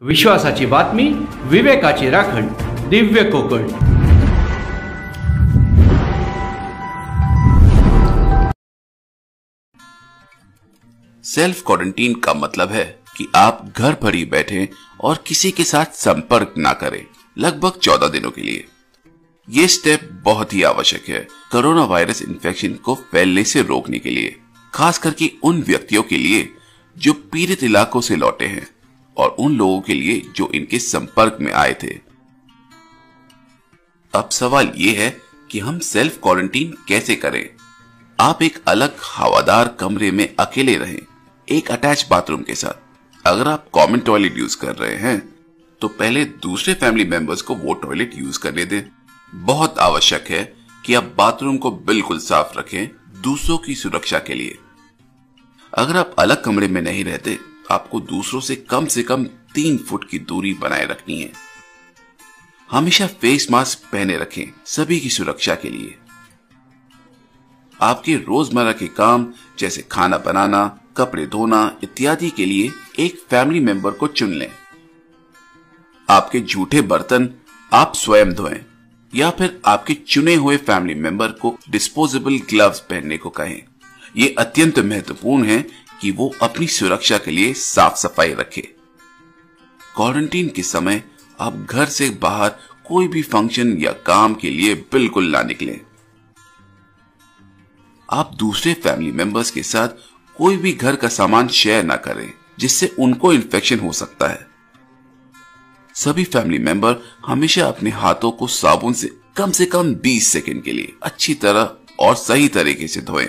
विश्वासाची बातमी, विवेकाची राखण, Divya Konkan. Self quarantine का मतलब है कि आप घर पर ही बैठे और किसी के साथ संपर्क ना करें लगभग 14 दिनों के लिए। ये स्टेप बहुत ही आवश्यक है कोरोना वायरस इन्फेक्शन को फैलने से रोकने के लिए, खास करके उन व्यक्तियों के लिए जो पीड़ित इलाकों से लौटे हैं और उन लोगों के लिए जो इनके संपर्क में आए थे। अब सवाल ये है कि हम सेल्फ क्वारंटीन कैसे करें। आप एक अलग हवादार कमरे में अकेले रहें, एक अटैच बाथरूम के साथ। अगर आप कॉमन टॉयलेट यूज कर रहे हैं तो पहले दूसरे फैमिली मेंबर्स को वो टॉयलेट यूज करने दें। बहुत आवश्यक है कि आप बाथरूम को बिल्कुल साफ रखें दूसरों की सुरक्षा के लिए। अगर आप अलग कमरे में नहीं रहते, आपको दूसरों से कम 3 फुट की दूरी बनाए रखनी है। हमेशा फेस मास्क पहने रखें सभी की सुरक्षा के लिए। आपके रोजमर्रा के काम जैसे खाना बनाना, कपड़े धोना इत्यादि के लिए एक फैमिली मेंबर को चुन लें। आपके जूठे बर्तन आप स्वयं धोएं या फिर आपके चुने हुए फैमिली मेंबर को डिस्पोजेबल ग्लव्स पहनने को कहें। यह अत्यंत महत्वपूर्ण है कि वो अपनी सुरक्षा के लिए साफ सफाई रखे। क्वारंटीन के समय आप घर से बाहर कोई भी फंक्शन या काम के लिए बिल्कुल ना निकलें। आप दूसरे फैमिली मेंबर्स के साथ कोई भी घर का सामान शेयर ना करें जिससे उनको इन्फेक्शन हो सकता है। सभी फैमिली मेंबर हमेशा अपने हाथों को साबुन से कम 20 सेकंड के लिए अच्छी तरह और सही तरीके से धोएं।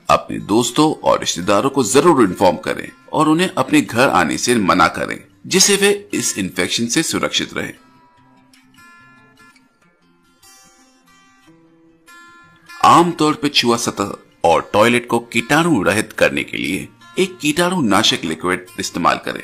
अपने दोस्तों और रिश्तेदारों को जरूर इन्फॉर्म करें और उन्हें अपने घर आने से मना करें जिससे वे इस इन्फेक्शन से सुरक्षित रहें। आमतौर पर छुआ सतह और टॉयलेट को कीटाणु रहित करने के लिए एक कीटाणुनाशक लिक्विड इस्तेमाल करें।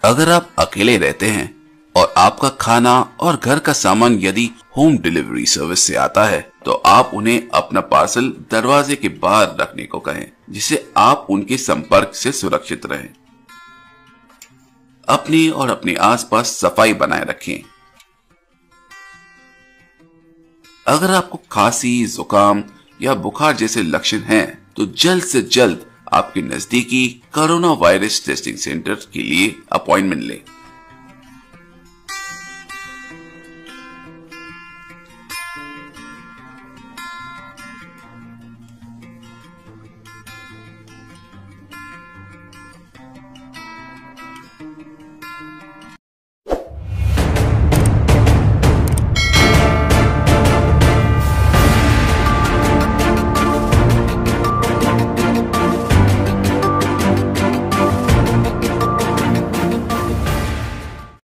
अगर आप अकेले रहते हैं और आपका खाना और घर का सामान यदि होम डिलीवरी सर्विस से आता है तो आप उन्हें अपना पार्सल दरवाजे के बाहर रखने को कहें जिससे आप उनके संपर्क से सुरक्षित रहें। अपने और अपने आसपास सफाई बनाए रखें। अगर आपको खांसी, जुकाम या बुखार जैसे लक्षण हैं तो जल्द से जल्द आपके नजदीकी कोरोना वायरस टेस्टिंग सेंटर के लिए अपॉइंटमेंट लें।